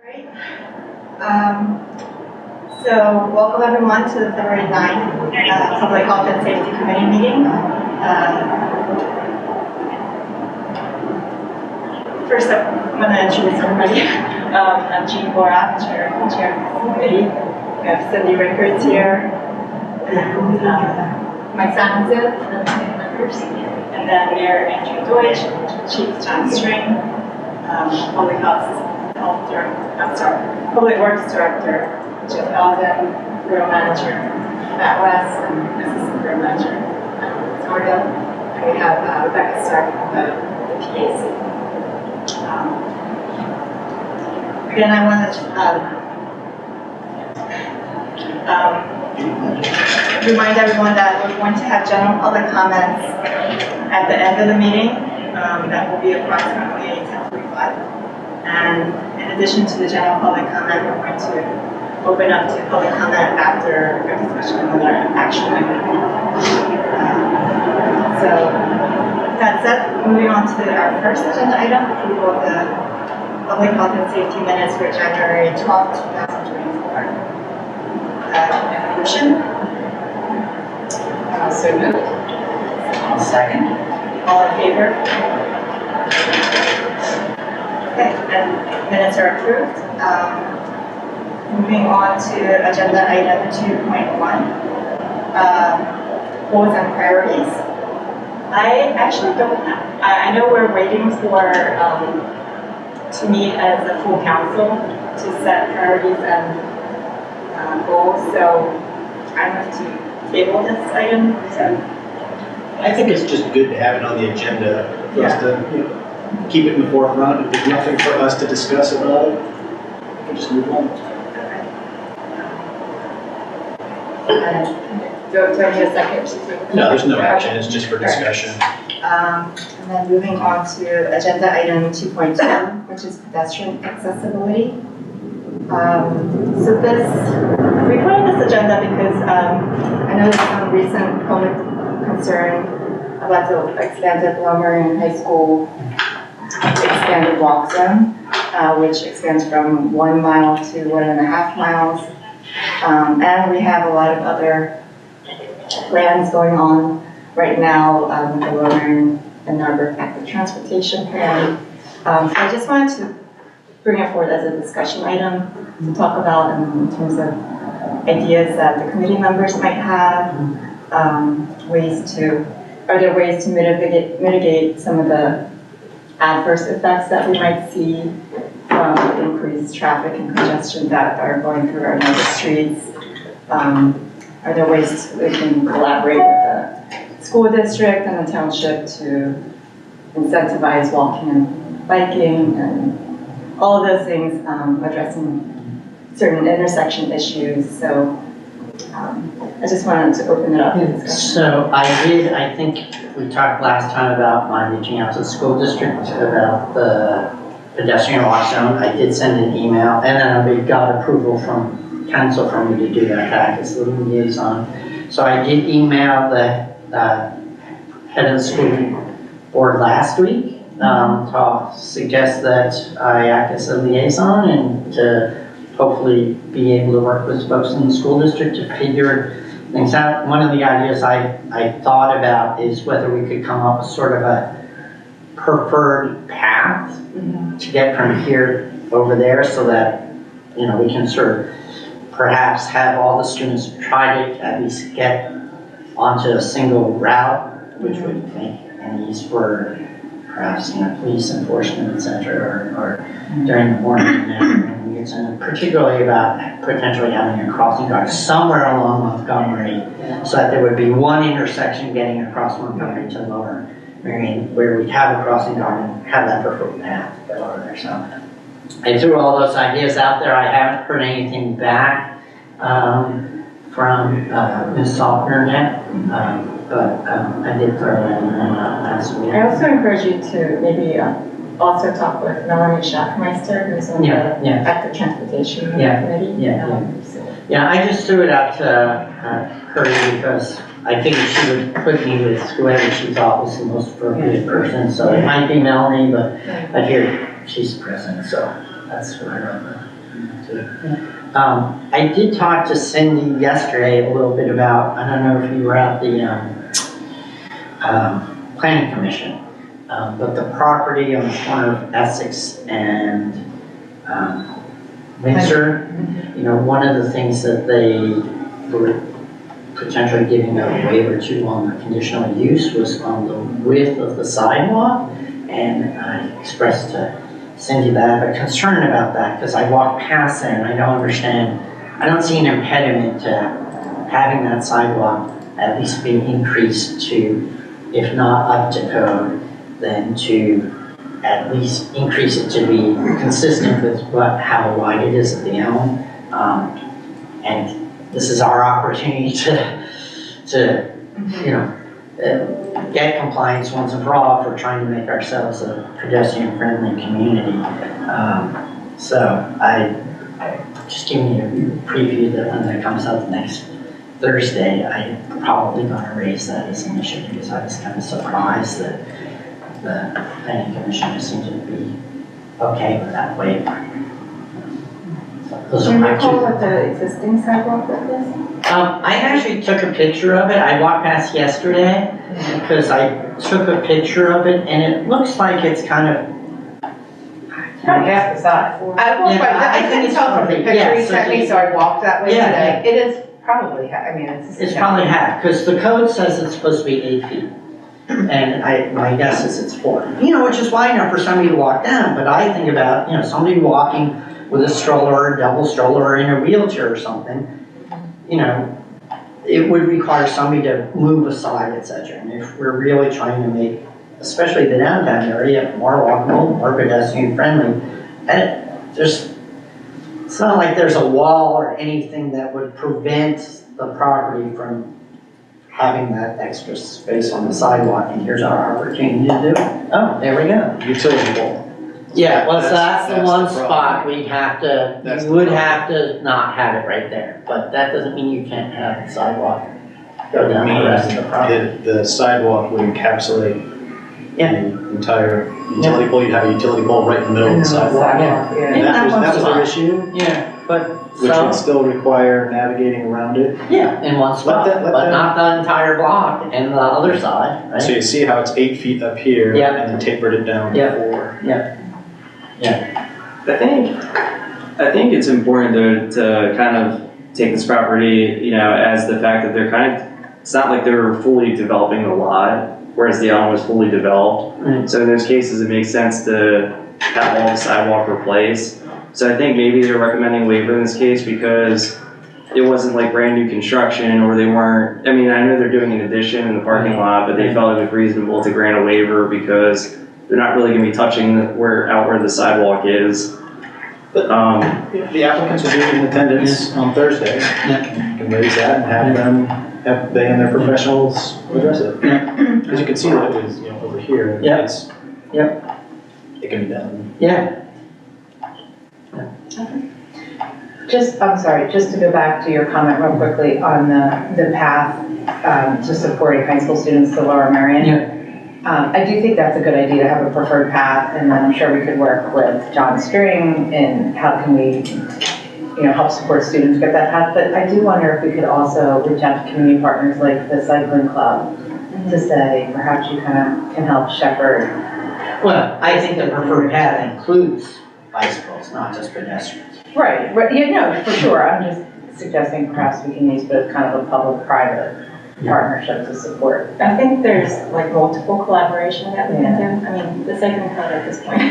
Great. So welcome everyone to the February 9th Public Health and Safety Committee meeting. First up, I'm going to introduce everybody. I'm Jean Borat, chair of the committee. We have Cindy Rickards here, and Mike Samuelson, members, and then Mayor Andrew Deutsch, Chief John String, Public Works Director Jeff Alden, Borough Manager Matt West, and Assistant Borough Manager Scargill, and we have Rebecca Stark from the PAC. Again, I want to remind everyone that we're going to have general public comments at the end of the meeting. That will be approximately 10:45. And in addition to the general public comment, we're going to open up to public comment after a discussion on our action item. So that said, moving on to our first agenda item, approval of the public health and safety minutes for January 12th, 2024. Motion? So moved. I'll second. All in favor? Okay, and minutes are approved. Moving on to agenda item 2.1, goals and priorities. I actually don't have, I know we're waiting for to meet as a full council to set priorities and goals, so I'm going to table this item. So I think it's just good to have it on the agenda for us to keep it in the forefront. If there's nothing for us to discuss about it, we can just move on. Do I need a second? No, there's no action. It's just for discussion. And then moving on to agenda item 2.2, which is pedestrian accessibility. So we put on this agenda because I know there's some recent public concern about the expanded Lower High School expanded walk zone, which expands from 1 mile to 1.5 miles. And we have a lot of other plans going on right now with the Lowering and Narberth Active Transportation Plan. So I just wanted to bring it forward as a discussion item to talk about in terms of ideas that the committee members might have, are there ways to mitigate some of the adverse effects that we might see from increased traffic and congestion that are going through our major streets? Are there ways we can collaborate with the school district and the township to incentivize walking and biking and all of those things, addressing certain intersection issues? So I just wanted to open it up. So I think we talked last time about my reaching out to the school district about the pedestrian walk zone. I did send an email, and then we got approval from council for me to do that as the liaison. So I did email the head of the school board last week to suggest that I act as a liaison and to hopefully be able to work with folks in the school district to figure things out. One of the ideas I thought about is whether we could come up with sort of a preferred path to get from here over there so that, we can sort of perhaps have all the students try to at least get onto a single route, which would make an ease for perhaps, police enforcement, et cetera, or during the morning and afternoon. And particularly about potentially having a crossing guard somewhere along Montgomery so that there would be one intersection getting across Montgomery to Lower Marion where we'd have a crossing guard and have that preferred path to go over there. So I threw all those ideas out there. I haven't heard anything back from Ms. Saltner yet, but I did throw that in last week. I also encourage you to maybe also talk with Melanie Schaffmeister, who's on the Active Transportation Committee. Yeah, I just threw it out to her because I figured she would put me with whoever she thought was the most appropriate person. So it might be Melanie, but I hear she's present, so that's what I wrote. I did talk to Cindy yesterday a little bit about, I don't know if you were at the planning commission, but the property on the corner of Essex and Windsor, you know, one of the things that they were potentially giving a waiver to on the conditional use was on the width of the sidewalk. And I expressed to Cindy that I have a concern about that because I walked past there and I don't understand, I don't see an impediment to having that sidewalk at least be increased to, if not up to code, then to at least increase it to be consistent with how wide it is at the elm. And this is our opportunity to you know, get compliance once and for all if we're trying to make ourselves a pedestrian-friendly community. So I just giving you a preview that when that comes out next Thursday, I'm probably going to raise that as an issue because I was kind of surprised that the planning commission just seemed to be okay with that waiver. Those Do are you my recall two. what the existing sidewalk looked like? I actually took a picture of it. I walked past yesterday because I took a picture of it and it looks like it's kind of. Probably half the size. I walked by, Yeah, I think couldn't it's tell from the probably- picture yeah, he so sent me, the- so I walked that way Yeah, today. It is probably, I mean, It's probably half because the code says it's supposed to be 8 feet. And my guess is it's 4. You know, which is wide enough for somebody to walk down, but I think about, you know, somebody walking with a stroller or a double stroller or in a wheelchair or something, you know, it would require somebody to move aside, et cetera. And if we're really trying to make, especially the downtown area, more walkable, more pedestrian friendly, and it's not like there's a wall or anything that would prevent the property from having that extra space on the sidewalk, and here's our opportunity to do it. Oh, there we go. Utility pole. Yeah, well, so that's the That's one the problem. spot we'd have to, That's you the would problem. have to not have it right there, but that doesn't mean you can't have the sidewalk go down the rest of the property. The sidewalk would encapsulate Yeah. the entire utility pole. You'd have a utility pole right in the middle of the sidewalk. Sidewalk, yeah. Yeah. That was one's their fine. issue, Yeah, but, which so, would still require navigating around it. yeah, in one spot, let but them- not the entire block and the other side, So right? you see how it's 8 feet up here Yeah. and then tapered it down Yeah. to 4. I think it's important to kind of take this property, you know, as the fact that they're kind of, it's not like they're fully developing the lot, whereas the island was fully developed. Right. So in those cases, it makes sense to have all the sidewalk replaced. So I think maybe they're recommending waiver in this case because it wasn't like brand new construction or they weren't, I mean, I know they're doing an addition in the parking lot, but they felt it was reasonable to grant a waiver because they're not really gonna be touching where the sidewalk is. The applicants will be in attendance on Thursday. Yeah. You can raise that and have they and their professionals address it. Because you can see that it was, you know, over here. and Yeah. it's- It can be done. Yeah, I'm sorry, just to go back to your comment real quickly on the path to supporting high school students to Lower Merion. I do think that's a good idea to have a preferred path, and then I'm sure we could work with John String and how can we, you know, help support students get that path. But I do wonder if we could also reach out to community partners like the cycling club to say, perhaps you kind of can help shepherd. well, I think the preferred path includes bicycles, not just pedestrians. Right, yeah, no, for sure. I'm just suggesting perhaps we can use both kind of a public-private partnership to support. I think there's like multiple collaboration that we can do. I mean, the second part at this point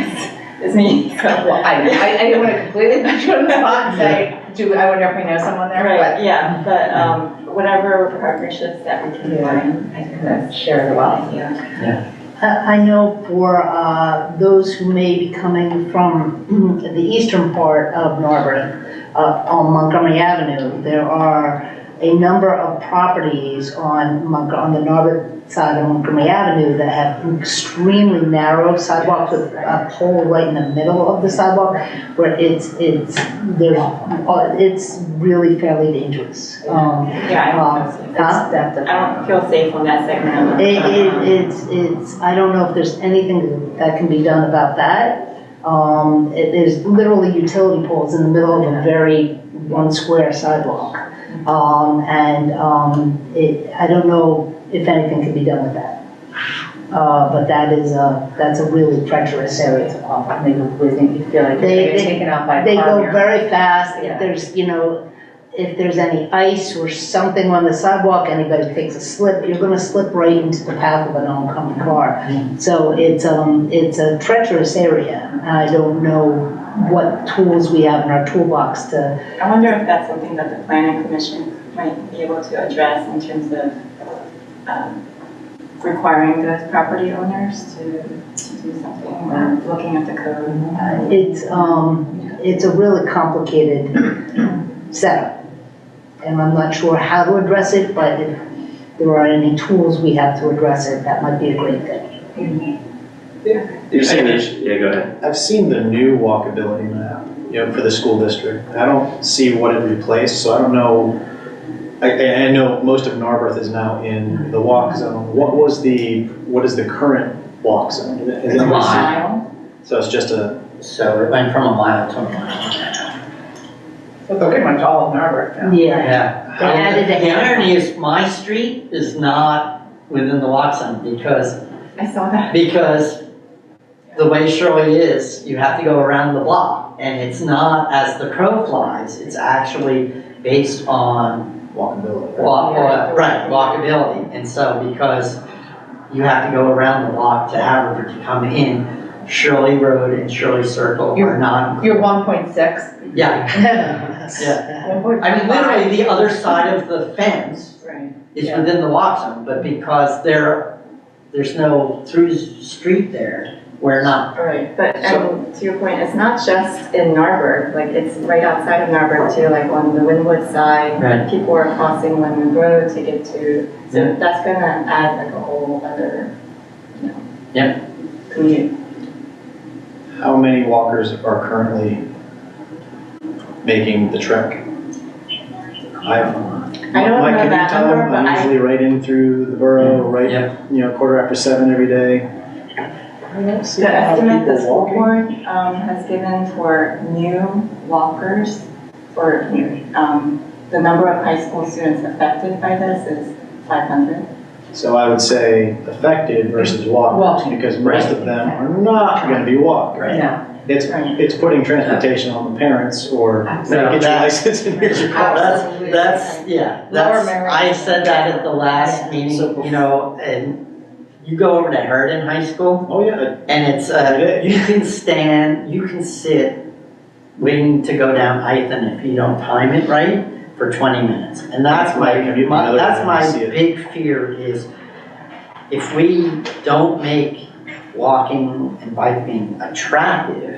is me, so. Well, I didn't want to completely put you on the spot and say, I wonder if we know someone there, Right, yeah, but whatever partnerships that we can do, but I can share the wealth. yeah. I know for those who may be coming from the eastern part of Norbury, on Montgomery Avenue, there are a number of properties on the Norbury side of Montgomery Avenue that have extremely narrow sidewalks with a pole right in the middle of the sidewalk, where it's really fairly dangerous. I don't feel safe on that segment. I don't know if there's anything that can be done about that. There's literally utility poles in the middle of a very one square sidewalk. I don't know if anything can be done with that. But that's a really treacherous area to walk. Maybe we think, you feel like They- they're taken out by a They car, go you're- very fast, Yeah. if there's, if there's any ice or something on the sidewalk, anybody takes a slip, you're gonna slip right into the path of an oncoming car. So it's a treacherous area, and I don't know what tools we have in our toolbox to, I wonder if that's something that the planning commission might be able to address in terms of requiring those property owners to do something, or looking at the code. it's a really complicated setup. And I'm not sure how to address it, but if there are any tools we have to address it, that might be a great thing. You're saying yeah, go ahead. I've seen the new walkability map, for the school district. I don't see what it replaced, so I don't know. I know most of Narberth is now in the walk zone. What is the current walk zone? Is It's a anybody see- Mile. So it's just a, So it went from a mile to a mile. So it's pretty much all of Narberth now. Yeah. Yeah. They added a The irony is my street is not within the walk zone because I saw that. the way Shirley is, you have to go around the block. And it's not as the crow flies, it's actually based on walkability. walkability. And so because you have to go around the block to Haverford to come in, Shirley Road and Shirley Circle are not. You're 1.6. Yeah, yeah. I mean, literally the other side of the fence Right. is within the walk zone, but because there's no through street there, we're not. Right, but to your point, it's not just in Narberth, like it's right outside of Narberth too, like on the Wynwood side. Right. People are crossing Wynwood Road to get to, so Yeah. that's gonna add like a whole other, Yeah. commute. How many walkers are currently making the trek? I don't My know commute that time, number, but I'm I, usually right in through the borough, right, Yeah. 7:15 every day. the estimate the school board has given for new walkers, for the number of high school students affected by this is 500. So I would say affected versus walkers, Walking. because most of them are not gonna be walkers. No. It's putting transportation on the parents, or No, get your that- license and here's your car. Absolutely. That's, Lower Merritt. I said that at the last meeting, and you go over to Heridan High School, Oh, yeah, and it's, Every day. you can sit waiting to go down Ithan if you don't time it right for 20 minutes. And that's Right, commute the other that's way, my I see it. big fear is if we don't make walking and biking attractive,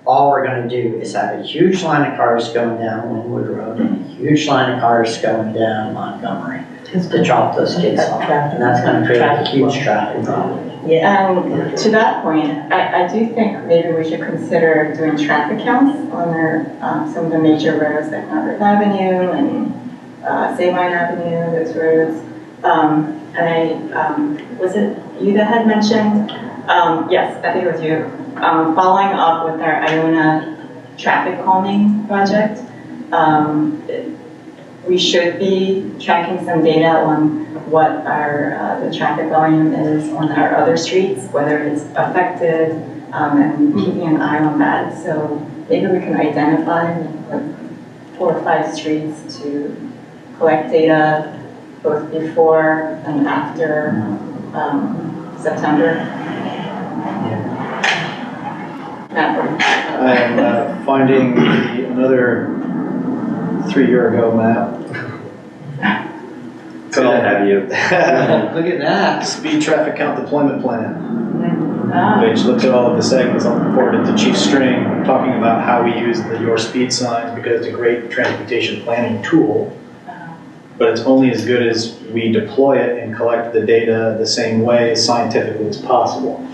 all we're gonna do is have a huge line of cars going down Wynwood Road and a huge line of cars going down Montgomery to drop those kids off. And that's gonna create a huge traffic problem. And to that point, I do think maybe we should consider doing traffic counts on some of the major roads like Narberth Avenue and Sabine Avenue, those roads. Was it you that had mentioned? Yes, I think it was you. Following up with our Iona traffic calming project, we should be tracking some data on what our the traffic volume is on our other streets, whether it's affected, and keeping an eye on that. So maybe we can identify like 4 or 5 streets to collect data both before and after September. I'm finding another 3-year ago map. Good to have you. Look at that. Speed traffic count deployment plan, Ah, which looks at all of the segments. I'll forward it to Chief String, talking about how we use the Your Speed signs, because it's a great transportation planning tool. But it's only as good as we deploy it and collect the data the same way scientifically as possible.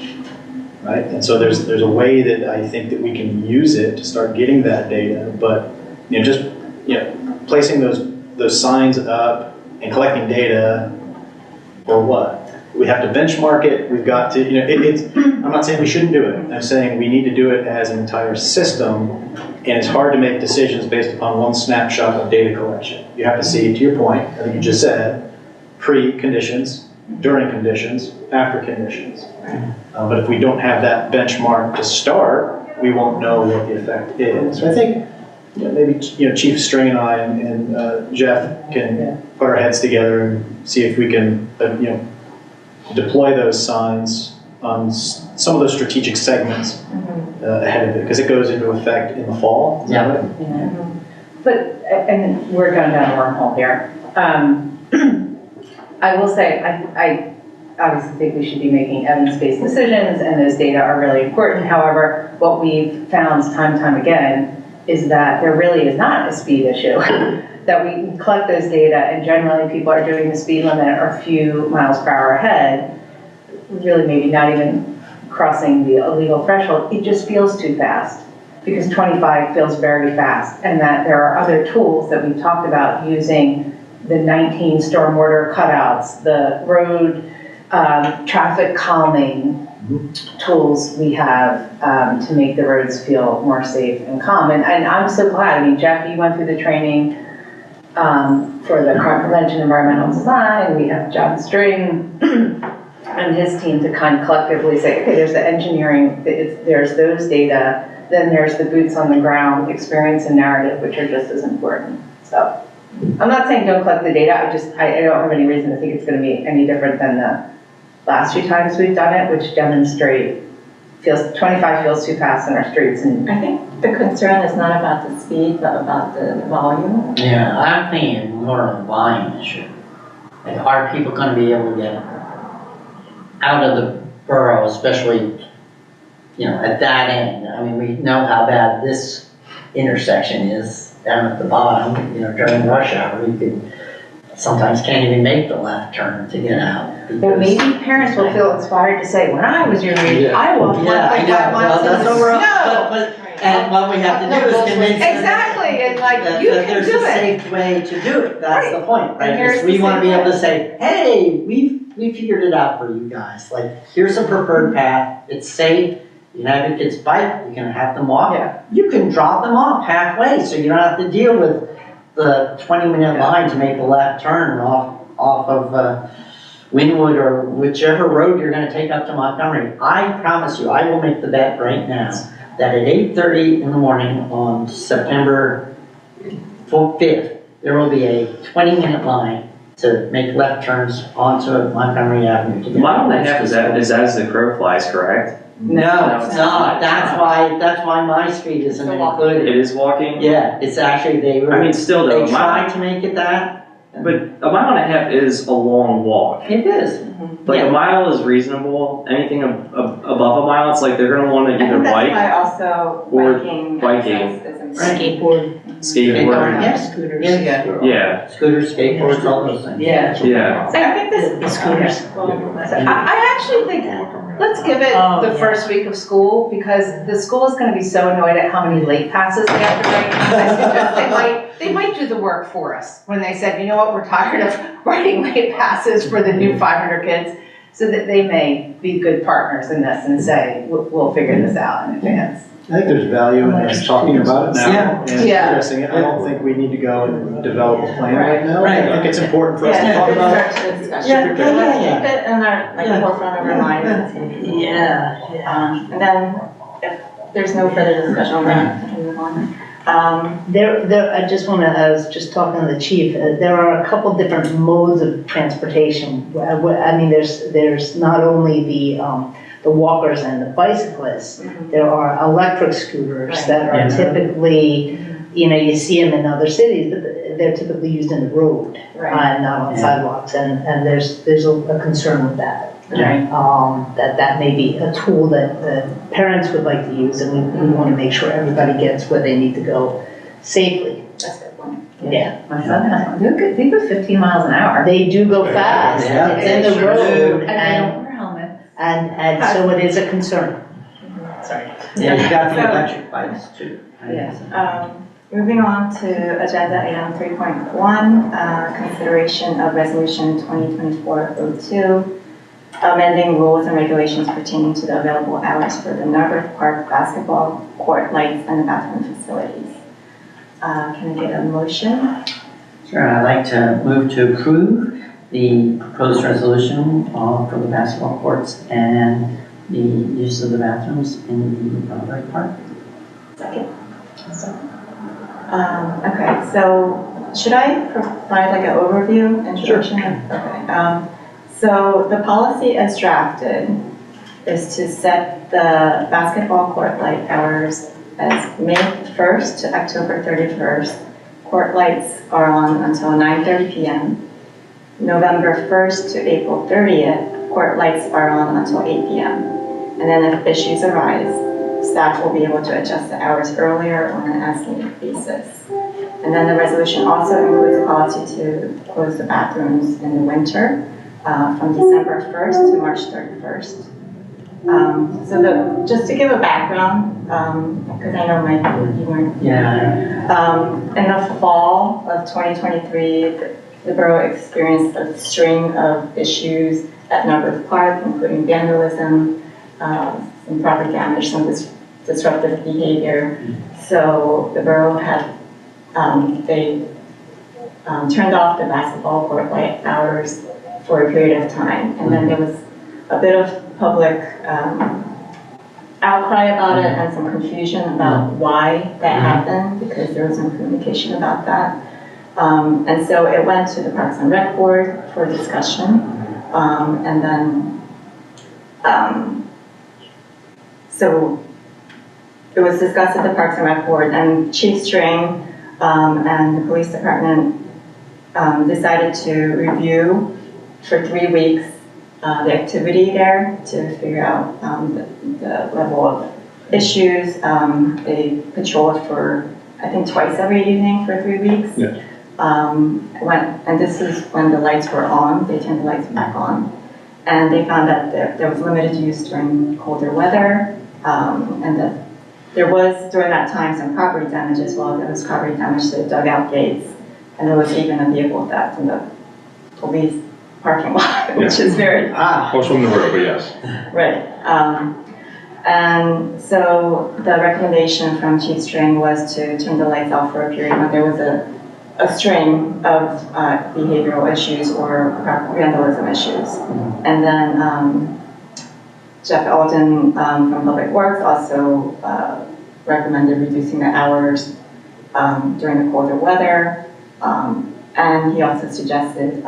Right? And so there's a way that I think that we can use it to start getting that data, but placing those signs up and collecting data for what? we have to benchmark it, we've got to, I'm not saying we shouldn't do it. I'm saying we need to do it as an entire system, and it's hard to make decisions based upon one snapshot of data collection. You have to see, to your point, I think you just said, pre-conditions, during conditions, after conditions. But if we don't have that benchmark to start, we won't know what the effect is. So I think maybe Chief String and I and Jeff can put our heads together and see if we can deploy those signs on some of those strategic segments ahead of it, because it goes into effect in the fall. Yeah. But, and we're going down a wormhole here. I will say, I obviously think we should be making evidence-based decisions, and those data are really important. However, what we've found time and time again is that there really is not a speed issue. That we collect those data, and generally people are doing the speed limit or a few miles per hour ahead, really maybe not even crossing the illegal threshold. It just feels too fast, because 25 feels very fast, and that there are other tools that we've talked about using, the 19 stormwater cutouts, the road traffic calming tools we have to make the roads feel more safe and calm. And I'm so glad, I mean, Jeff, you went through the training for the crime prevention environmental design. We have John String and his team to kind of collectively say, okay, there's the engineering, there's those data, then there's the boots on the ground experience and narrative, which are just as important. So I'm not saying don't collect the data, I don't have any reason to think it's going to be any different than the last few times we've done it, which demonstrate 25 feels too fast in our streets. And I think the concern is not about the speed, but about the volume. Yeah, I'm thinking more of a volume issue. Like, are people going to be able to get out of the borough, especially, at that end? I mean, we know how bad this intersection is down at the bottom, during rush hour. You sometimes can't even make the left turn to get out. but maybe parents will feel inspired to say, when I was your age, I walked 1.5 miles in the snow. And what we have to do is convince them Exactly, and that you can there's do a it. safe way to do it. That's the point, right? And here's Because we the want to safe be able way. to say, hey, we figured it out for you guys. Like, here's a preferred path. It's safe. You can have your kids bike. You can have them walk. Yeah. You can drop them off halfway, so you don't have to deal with the 20-minute line to make the left turn off of Wynwood or whichever road you're going to take up to Montgomery. I promise you, I will make the bet right now that at 8:30 in the morning on September 5th, there will be a 20-minute line to make left turns onto Montgomery Avenue. To The mile and a half is as the crow flies, correct? No, it's not. That's why my street isn't included. It is walking? Yeah, it's actually, I mean, still though, they tried to make it that. but a mile and a half is a long walk. It is. Like, Yeah. a mile is reasonable. Anything above a mile, it's like they're gonna wanna I either think that's bike, why also or biking. biking. Is important. Skateboard. skateboard. Yeah. Scooters. Yeah, Scooters, skateboards, all those things. Yeah. yeah. So I think this, The scooters. I actually think, let's give it the first week of school, because the school is gonna be so annoyed at how many late passes they have to write. I suggest they might do the work for us, when they said, you know what, we're tired of writing late passes for the new 500 kids. So that they may be good partners in this and say, we'll figure this out in advance. I think there's value in us talking about it now Yeah. and Yeah. addressing it. I don't think we need to go and develop a plan Right. right now. Right. I think it's important for us to Yeah, talk good about it. start to the discussion. Yeah, Let's yeah. keep it in our, Yeah. forefront of our minds. Yeah. And then, if there's no further discussion on that, we can move on. I just want to, I was just talking to the chief, there are a couple different modes of transportation. I mean, there's not only the walkers and the bicyclists, there are electric scooters that are typically, you see them in other cities, but they're typically used in the road, Right. not on Yeah. sidewalks, and there's a concern with that. Right. That may be a tool that the parents would like to use, and we want to make sure everybody gets where they need to go safely. That's a good point. Yeah, My son has one, they go 15 miles an hour. they do go fast, Yeah, it's in the they sure road, do. And they don't wear helmets. and so it is a concern. Sorry. Yeah, you got the So- electric bikes too. Yeah. Moving on to agenda item 3.1, consideration of resolution 2024-02. amending rules and regulations pertaining to the available hours for the Narberth Park basketball court lights and the bathroom facilities. Can I get a motion? Sure, I'd like to move to approve the proposed resolution for the basketball courts and the use of the bathrooms in the Narberth Park. Second. Okay, so should I provide like an overview introduction? Okay. So the policy as drafted is to set the basketball court light hours as May 1st to October 31st. Court lights are on until 9:30 p.m. November 1st to April 30th, court lights are on until 8 p.m. And then if issues arise, staff will be able to adjust the hours earlier on an as-needed basis. And then the resolution also includes a policy to close the bathrooms in the winter from December 1st to March 31st. Just to give a background, because I know Mike, you weren't. Yeah. In the fall of 2023, the borough experienced a string of issues at Narberth Park, including vandalism, some property damage, some disruptive behavior. So the borough had, they turned off the basketball court light hours for a period of time. And then there was a bit of public outcry about it and some confusion about why that happened, because there was no communication about that. And so it went to the Parks and Rec Board for discussion. And then, so it was discussed at the Parks and Rec Board, and Chief String and the police department decided to review for 3 weeks the activity there to figure out the level of issues. They patrolled for, I think, twice every evening for 3 weeks. Yeah. And this is when the lights were on, they turned the lights back on. And they found that there was limited use during colder weather, and that there was, during that time, some property damage as well. There was property damage to the dugout gates, and there was even a vehicle theft in the police parking lot, which is very... Close from the road, but yes. Right. And so the recommendation from Chief String was to turn the lights off for a period when there was a string of behavioral issues or vandalism issues. And then Jeff Alden from Public Works also recommended reducing the hours during the colder weather. And he also suggested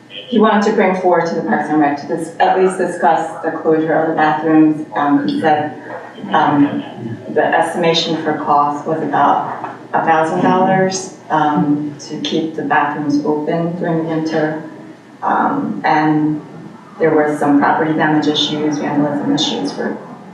he wanted to bring forward to the Parks and Rec to at least discuss the closure of the bathrooms. He said the estimation for cost was about $1,000 to keep the bathrooms open during the winter. And there were some property damage issues, vandalism issues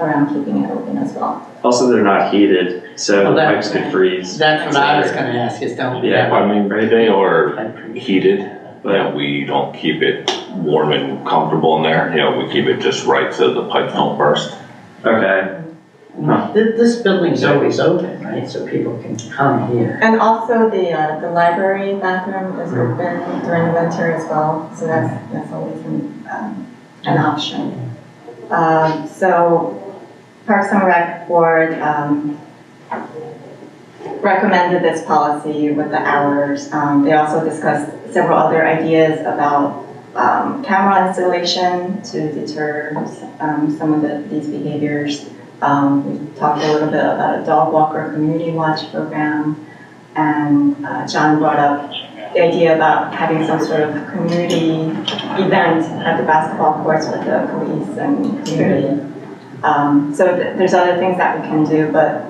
around keeping it open as well. Also, they're not heated, so Well, the that- pipes could freeze. That's what I was gonna ask, is don't we have Yeah, I mean, they are a heated, but we don't keep it warm and comfortable in there. You know, we keep it just right so the pipes don't burst. Okay. This building's always open, right, so people can come here. And also the library bathroom is open during the winter as well, so that's always an option. So Parks and Rec Board recommended this policy with the hours. They also discussed several other ideas about camera installation to deter some of these behaviors. We talked a little bit about a dog walker community watch program, and John brought up the idea about having some sort of community event at the basketball courts with the police and community. So there's other things that we can do, but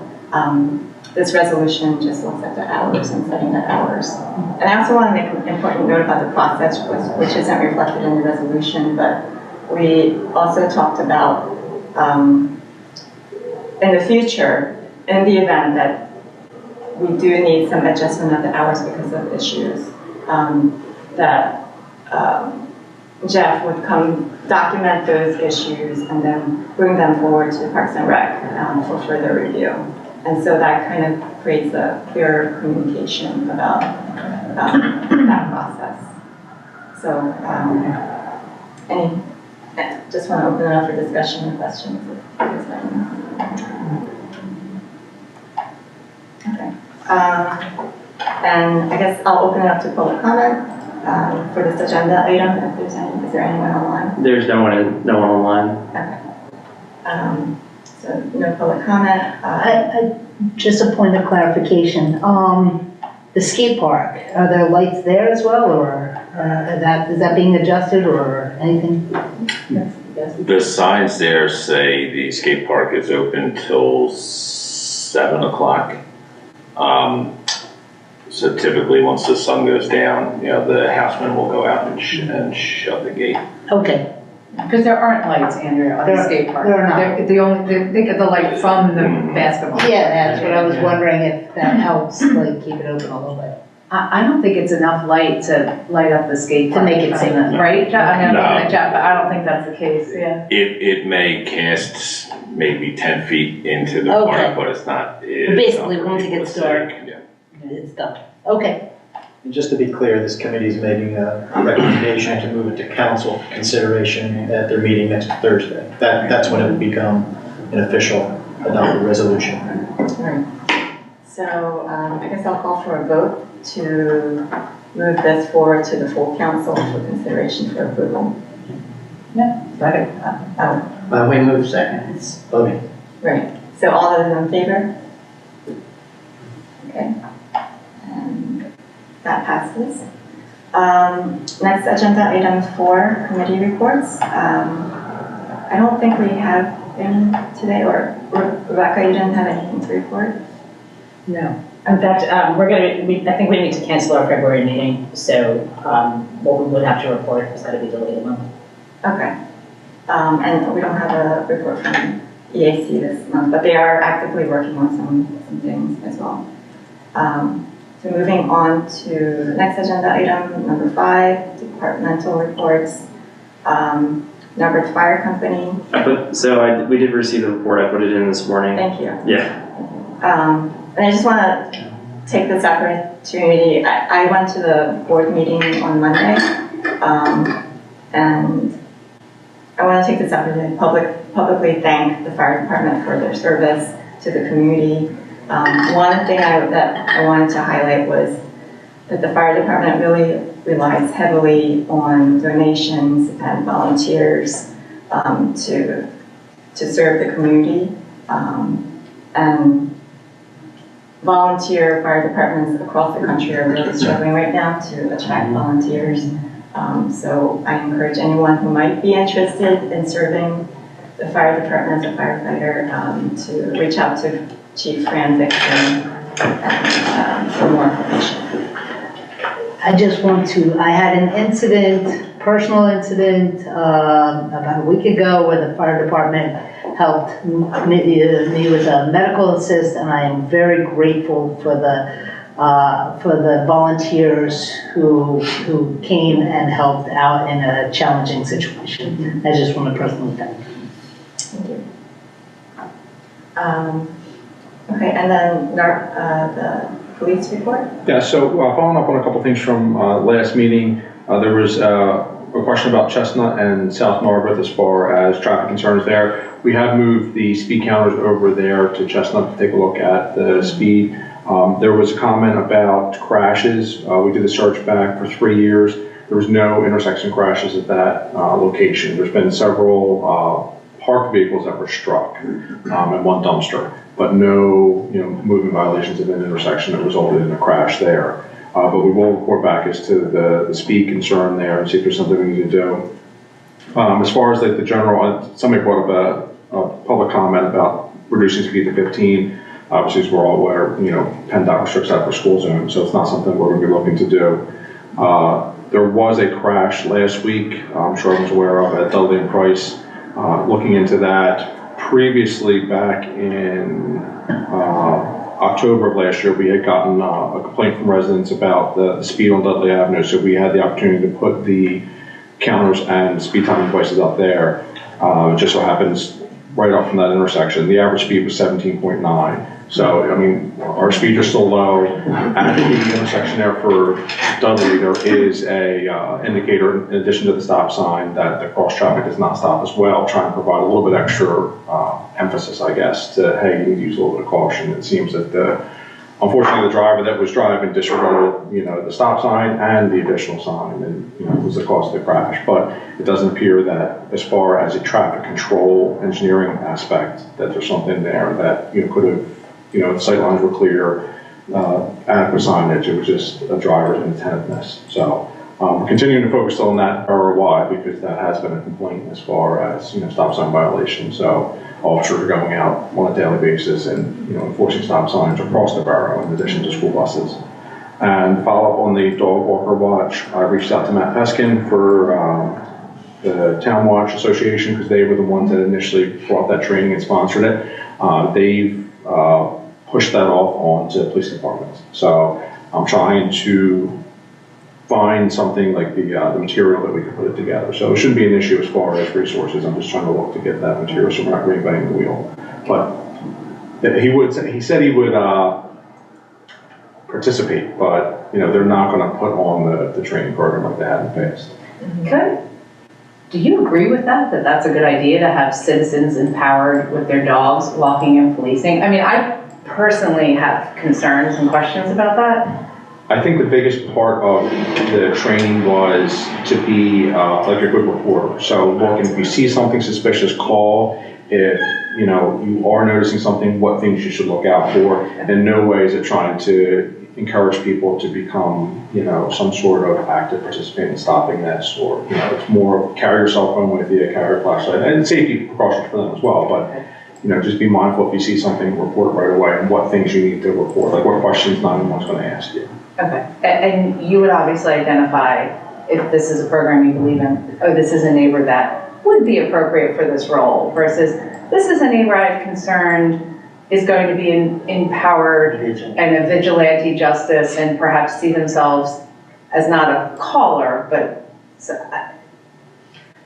this resolution just looks at the hours and setting the hours. And I also want to make an important note about the process, which isn't reflected in the resolution, but we also talked about in the future, in the event that we do need some adjustment of the hours because of issues, that Jeff would come document those issues and then bring them forward to Parks and Rec for further review. And so that kind of creates a clearer communication about that process. So any just want to open it up for discussion and questions. If there's any. Okay. And I guess I'll open it up to public comment for this agenda item. If there's any, is there anyone online? There's no one online. Okay. So no public comment. Just a point of clarification, the skate park, are there lights there as well, or is that being adjusted or anything? The signs there say the skate park is open till 7 o'clock. So typically, once the sun goes down, the houseman will go out and shut the gate. Okay, Because there aren't lights, Andrea, on the skate park. there are not. They get the light from the basketball. yeah, that's what I was wondering, if that helps, like, keep it open a little bit. I don't think it's enough light to light up the skate To park. make it safe. Right, Jeff? I know, No. I'm looking at Jeff, but I don't think that's the case, yeah. It may cast maybe 10 feet into the Okay. park, but it's not. Basically, once it gets dark. Yeah. It's done. Okay, And just to be clear, this committee is making a recommendation to move it to council consideration at their meeting next Thursday. That's when it will become an official adopted resolution. Right. So I guess I'll call for a vote to move this forward to the full council for consideration for approval. Second. We move second, it's voting. Right. So all those in favor? Okay. And that passes. Next agenda item 4, committee reports. I don't think we have any today, or Rebecca, you didn't have anything to report? No. In fact, I think we need to cancel our February meeting, so what we would have to report is that it'd be delayed a month. Okay. And we don't have a report from EAC this month, but they are actively working on some things as well. So moving on to the next agenda item, number 5, departmental reports. Number Fire Company. We did receive the report. I put it in this morning. Thank you. Yeah. And I just want to take this opportunity. I went to the board meeting on Monday, and I want to take this opportunity to publicly thank the fire department for their service to the community. One thing that I wanted to highlight was that the fire department really relies heavily on donations and volunteers to serve the community. And volunteer fire departments across the country are really struggling right now to attract volunteers. So I encourage anyone who might be interested in serving the fire department as a firefighter to reach out to Chief Fran Dixon for more information. I just want to, I had an incident, personal incident, about a week ago where the fire department helped me with a medical assist, and I am very grateful for the volunteers who came and helped out in a challenging situation. I just want to personally thank them. Thank you. Okay, and then the police report? Yeah, so following up on a couple things from last meeting, there was a question about Chestnut and South Narberth as far as traffic concerns there. We have moved the speed counters over there to Chestnut to take a look at the speed. There was a comment about crashes. We did a search back for 3 years. There was no intersection crashes at that location. There's been several parked vehicles that were struck and one dumpster, but no moving violations of an intersection that resulted in a crash there. But we will report back as to the speed concern there and see if there's something we need to do. As far as the general, somebody brought up a public comment about reducing speed to 15. Obviously, as we're all aware, PennDOT restricts that for school zone, so it's not something we're going to be looking to do. There was a crash last week, I'm sure everyone's aware of, at Dudley and Price. Looking into that, previously back in October of last year, we had gotten a complaint from residents about the speed on Dudley Avenue, so we had the opportunity to put the counters and speed timing devices up there. It just so happens right off from that intersection, the average speed was 17.9. So, I mean, our speeds are still low. At the intersection there for Dudley, there is a indicator in addition to the stop sign that the cross traffic does not stop as well, trying to provide a little bit extra emphasis, I guess, to, hey, you need to use a little bit of caution. It seems that unfortunately, the driver that was driving disregarded, the stop sign and the additional sign, and, it was the cause of the crash. But it doesn't appear that, as far as a traffic control engineering aspect, that there's something there that, could have, the sightlines were clear, adequate signage. It was just a driver's inattentiveness. So, we're continuing to focus on that ROI because that has been a complaint as far as, stop sign violations. So, officers are going out on a daily basis and, enforcing stop signs across the borough in addition to school buses. And follow up on the dog walker watch, I reached out to Matt Peskin for the Town Watch Association because they were the ones that initially brought that training and sponsored it. They've pushed that off onto police departments. So I'm trying to find something like the material that we can put it together. So it shouldn't be an issue as far as resources. I'm just trying to look to get that material so we're not reinventing the wheel. But he said he would participate, but they're not going to put on the training program like they had in the past. Good. Do you agree with that that's a good idea to have citizens empowered with their dogs walking and policing? I mean, I personally have concerns and questions about that. I think the biggest part of the training was to be like a good reporter. So look, if you see something suspicious, call. If you are noticing something, what things you should look out for. In no way is it trying to encourage people to become, some sort of active participant in stopping this, or, it's more carry your cell phone with you, carry a flashlight, and safety precautions for them as well. But, just be mindful if you see something, report it right away, and what things you need to report, like what questions 911's going to ask you. Okay, and you would obviously identify if this is a program you believe in, oh, this is a neighbor that would be appropriate for this role, versus this is a neighbor I've concerned is going to be empowered and a vigilante justice and perhaps see themselves as not a caller, but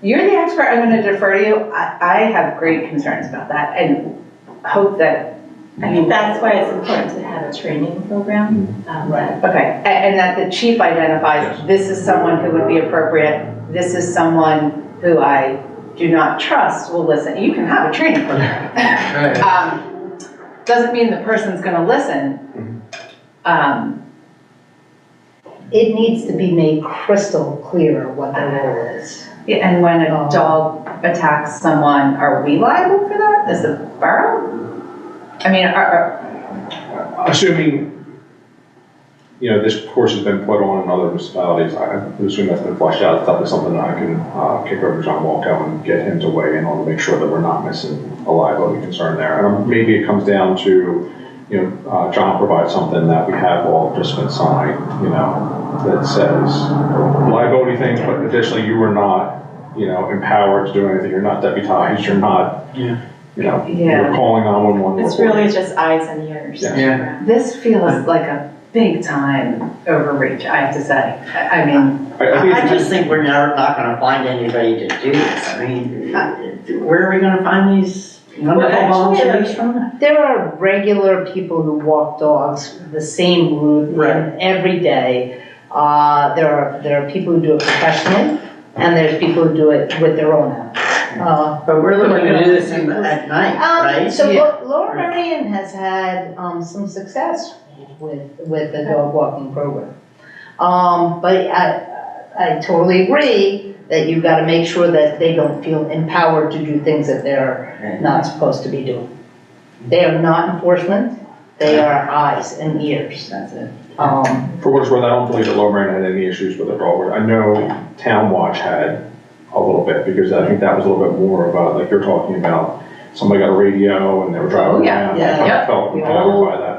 you're the expert, I'm going to defer to you. I have great concerns about that and hope that I think that's why it's important to have a training program. Right. Okay, and that the chief identifies, this is someone who would be appropriate, this is someone who I do not trust will listen. You can have a training program. Doesn't mean the person's going to listen. It needs to be made crystal clear what the role is. Yeah, and when a dog attacks someone, are we liable for that as the borough? I mean, assuming, this course has been put on in other municipalities, I assume that's been fleshed out. It's definitely something that I can kick over to John Walko and get him to weigh in on to make sure that we're not missing a liability concern there. And maybe it comes down to, John provides something that we have all participants sign, that says liability things, but additionally you are not, empowered to do anything. You're not deputized. You're not, you're calling 911. It's really just eyes and ears. Yeah. This feels like a big time overreach, I have to say. I mean, I just think we're never not going to find anybody to do this. I mean, where are we going to find these wonderful volunteers from? There are regular people who walk dogs the same route every day. There are people who do it professionally, and there's people who do it with their own hands. But we're looking to do this at night, right? So Lower Meridian has had some success with the dog walking program. But I totally agree that you've got to make sure that they don't feel empowered to do things that they're not supposed to be doing. They are not enforcement, they are eyes and ears. that's it. For what it's worth, I don't believe that Lower Meridian had any issues with the dog. I know Town Watch had a little bit, because I think that was a little bit more about, like you're talking about, somebody got a radio and they were driving around. I felt empowered by that.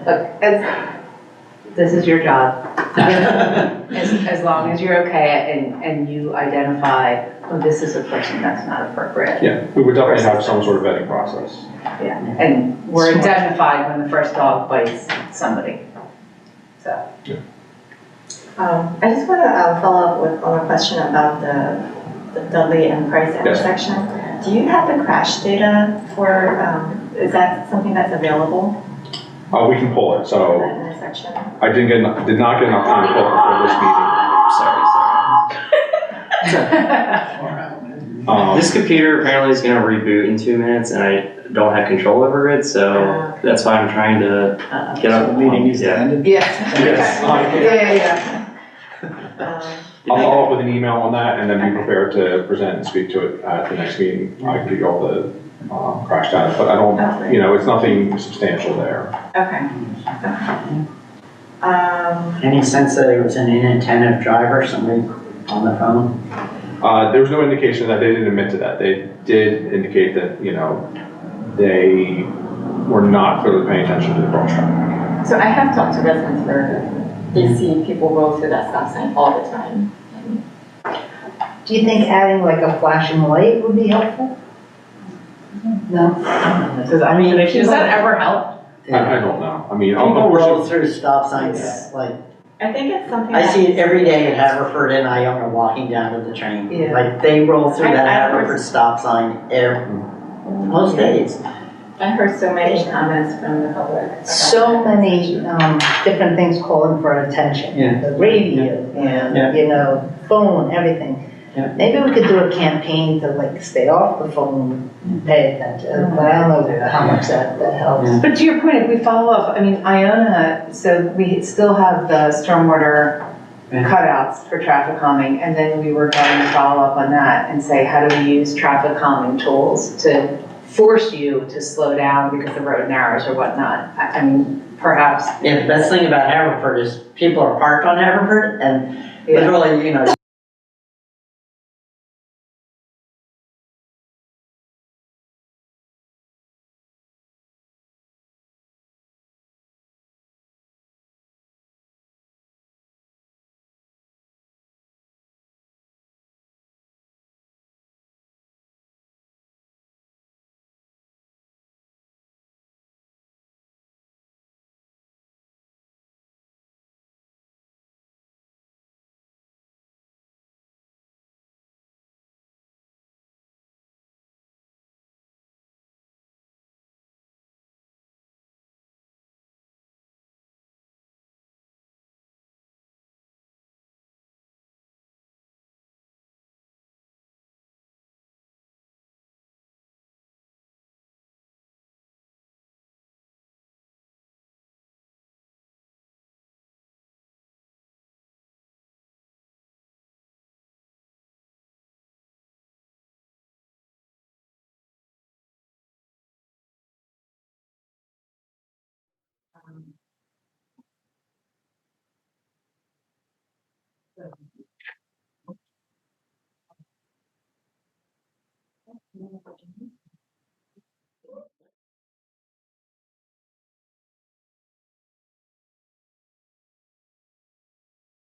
Look, this is your job. As long as you're okay and you identify, oh, this is a person that's not appropriate. Yeah, we would definitely have some sort of vetting process. Yeah, and we're identified when the first dog bites somebody. So. I just want to follow up with on a question about the Dudley and Price intersection. Do you have the crash data for Is that something that's available, We can pull it, so that intersection? I did not get an opportunity to pull it before this meeting. This computer apparently is gonna reboot in 2 minutes and I don't have control over it, so that's why I'm trying to get So up. the meeting needs to end. Yes. Yes. I'll follow up with an email on that and then be prepared to present and speak to it at the next meeting. I can give you all the crash data, but I don't, it's nothing substantial there. Okay. Any sense that it was an inattentive driver, somebody on the phone? There was no indication that they didn't admit to that. They did indicate that, they were not clearly paying attention to the cross traffic. So I have talked to residents where they see people roll through that stop sign all the time. Do you think adding like a flashing light would be helpful? No? Because I mean, Does that ever help? I don't know. I mean, people roll unfortunately, through stop signs, like, I think it's something. I that- see it every day in Haverford and Iona walking down to the train. Yeah. Like, they roll through that I Haverford stop sign most days. I heard so many comments from the public. about So that. many different things calling for attention. Yeah. The radio, and, phone, everything. Yeah. Maybe we could do a campaign to like stay off the phone, pay attention, but I don't know how much that helps. Yeah. But to your point, if we follow up, I mean, Iona, so we still have the stormwater Yeah. cutouts for traffic calming, and then we were going to follow up on that and say, how do we use traffic calming tools to force you to slow down because the road narrows or whatnot? I mean, perhaps. Yeah, the best thing about Haverford is people are parked on Haverford and Yeah. literally,